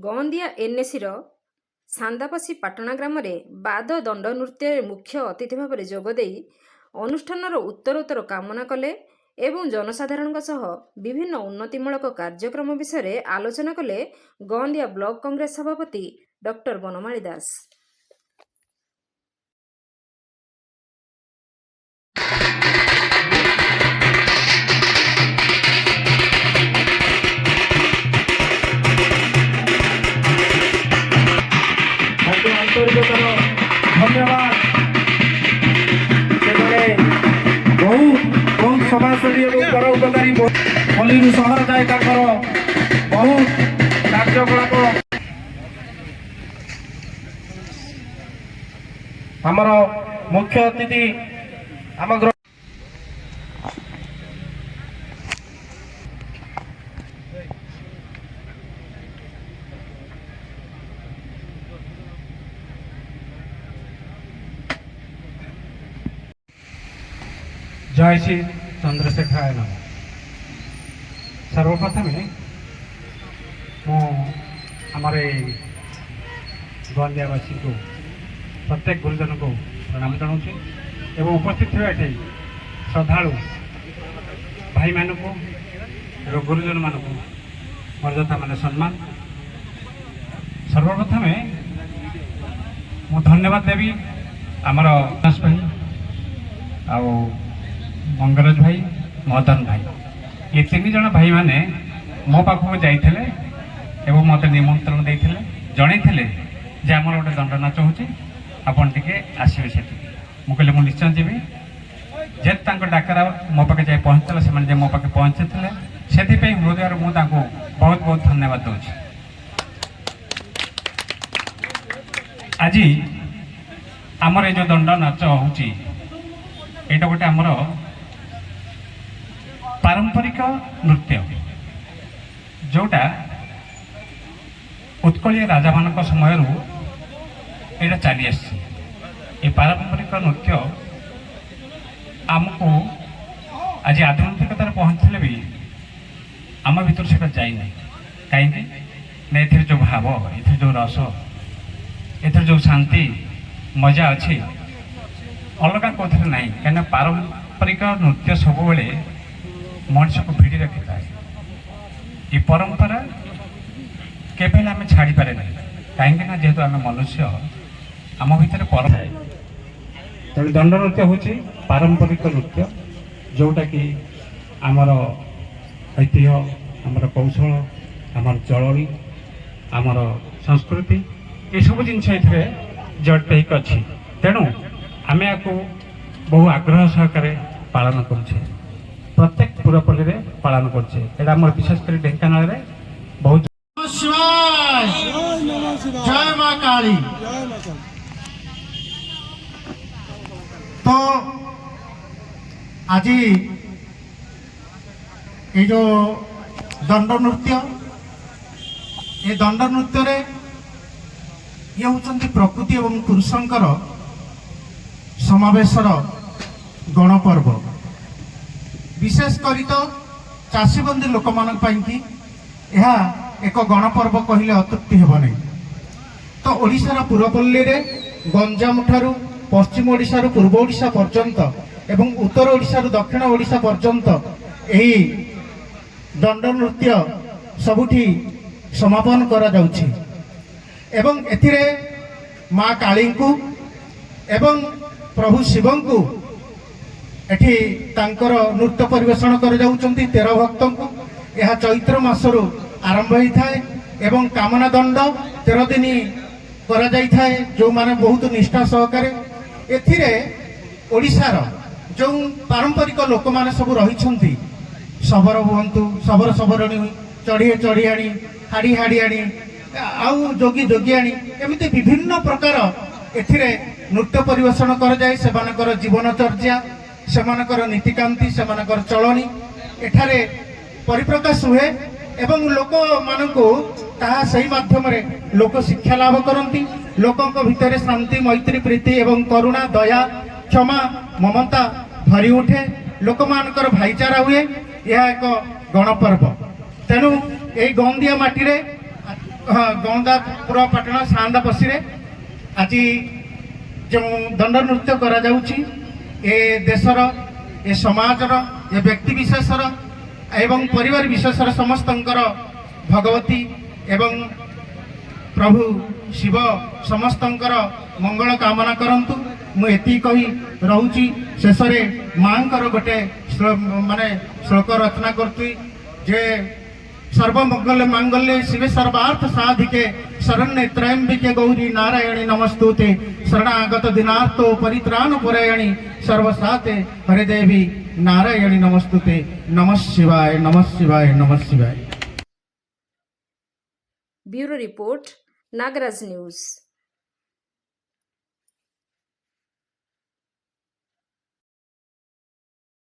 ଗଅଁଦିଆ ଏନ୍ଏସିର ସାନ୍ଦାପଶି ପାଟଣା ଗ୍ରାମରେ ବାଦ ଦଣ୍ଡ ନୃତ୍ୟରେ ମୁଖ୍ୟ ଅତିଥି ଭାବରେ ଯୋଗଦେଇ ଅନୁଷ୍ଠାନର ଉତ୍ତରୋତ୍ତର କାମନା କଲେ ଏବଂ ଜନସାଧାରଣଙ୍କ ସହ ବିଭିନ୍ନ ଉନ୍ନତିମୂଳକ କାର୍ଯ୍ୟକ୍ରମ ବିଷୟରେ ଆଲୋଚନା କଲେ ଗଅଁଦିଆ ବ୍ଲକ କଂଗ୍ରେସ ସଭାପତି ଡକ୍ଟର ବନମାଳୀ ଦାସ। धन्यवाद बहुत समाजसेवी और परोपकारी पल्ली सहर जाए बहुत कार्यकलाप आमर मुख्य अतिथि आम जय श्री चंद्रशेखराय नम। सर्वप्रथम मुझे गंदियावासी को प्रत्येक गुरुजन को प्रणाम जनाऊँ एवं उपस्थित थे ये श्रद्धालु भाई मान को गुरुजन मान को मर्यादा मान सम्मान। सर्वप्रथम मु धन्यवाद देवी आमर दास भाई आ मंगराज भाई मदन भाई ये तीन जन भाई माने मो पाखक जाइए एवं मत निमंत्रण देते जन जे आम गोटे दंड नाच हो टे आसवे से मुझे मुझे निश्चय जीवी जेत डाकरा मो पाखे जाए पहुँचला से मो पाखे पहुँचे से हृदय मुझे बहुत बहुत धन्यवाद दूँ। आज आमर ये दंड नाच हो एटा गोटे आमर पारंपरिक नृत्य जोटा उत्कलीय राजा मान समय यहाँ चली आसी पारंपरिक नृत्य आमको आज आधुनिकतार पहुँचले भी आम भर से जाना कहीं जो भाव ए जो रस ए जो शांति मजा अच्छी अलग कौन ना कहीं पारंपरिक नृत्य सब बेले मनुष्य को भिड़ी रखी था ये परंपरा केवल आम छाड़ी पारे ना कहीं जेहेतु आम मनुष्य आम भर तेणु दंड नृत्य हूँ पारंपरिक नृत्य जोटा कि आमर ऐतिह्य आमर कौशल आमर चलनी आमर संस्कृति ये सब जिनस जड़ित अच्छी तेणु आम या बहु आग्रह सहकार पालन करुचे प्रत्येक पुरपल्ली पालन करें विशेषकर ढेंकानाल बहुत जय मां काली। तो आज ये जो दंड नृत्य ये दंड नृत्य ये होचंती प्रकृति एवं पुरुषंकर समावेशर गणपर्व विशेष करी तो चाषीबंदी लोक मान कि यह एक गणपर्व कहले अत्युक्ति हेब नहीं। तो ओडिशार पूर्वपल्ली रे गंजाम ठारू पश्चिम ओडिशार पूर्व ओडिशा पर्यंत एवं उत्तर ओडिशार दक्षिण ओडिशा पर्यंत यही दंड नृत्य सबुठी समापन करा जाउछि एवं एथिरे माँ काली को एवं प्रभु शिवं को एठी तांकर नृत्य परिवेषण कर जाउचंती 13 भक्तों को यह चैत्र मासरू आरंभ होता है एवं कामना दंड 13 दिन करा जाई थाए जो माने बहुत निष्ठा सहकारे एथिरे ओडिशार जो पारंपरिक लोक माने सब रहिछंती शबर हुंतु शबर सबरणी चढ़िए चढ़ियाणी हाड़ी हाड़ियाणी आउ जोगी जोगियाणी एमती विभिन्न प्रकार एथिरे नृत्य परिवेषण कर जाए सेमानकर जीवनचर्या सेमानकर नीतिकांति सेमानकर चलनी एठारे परिप्रकाश हुए एवं लोक मानकु ताहा सही माध्यम रे लोक शिक्षा लाभ करती लोकों भितर शांति मैत्री प्रीति एवं करुणा दया क्षमा ममता भरी उठे लोक मानकर भाईचारा हुए यह एक गणपर्व तेणु यही गंदिया माटी रे ଗଣଦାପୁର ପାଟଣା ସାନ୍ଦାପଶିରେ ଆଜି ଯେଉଁ ଦଣ୍ଡ ନୃତ୍ୟ କରାଯାଉଛି ଏ ଦେଶର ଏ ସମାଜର ଏ ବ୍ୟକ୍ତି ବିଶେଷର ଏବଂ ପରିବାର ବିଶେଷର ସମସ୍ତଙ୍କର ଭଗବତୀ ଏବଂ ପ୍ରଭୁ ଶିବ ସମସ୍ତଙ୍କର ମଙ୍ଗଳ କାମନା କରନ୍ତୁ। ମୁଁ ଏତିକି କହି ରହୁଛି। ଶେଷରେ ମାଙ୍କର ଗୋଟେ ମାନେ ଶ୍ଲୋକ ରଚନା କରୁଛି ଯେ सर्वमंगल मांगल्ये शिवे सर्वार्थ साधिके शरण्ये त्र्यंबिके गौरी नारायणी नमस्तुते शरणागत दिनार्तो परित्राण परायणी सर्वसाते हरे देवी नारायणी नमस्तुते। नमः शिवाय नमः शिवाय नमः शिवाय। Bureau report Nagraj news.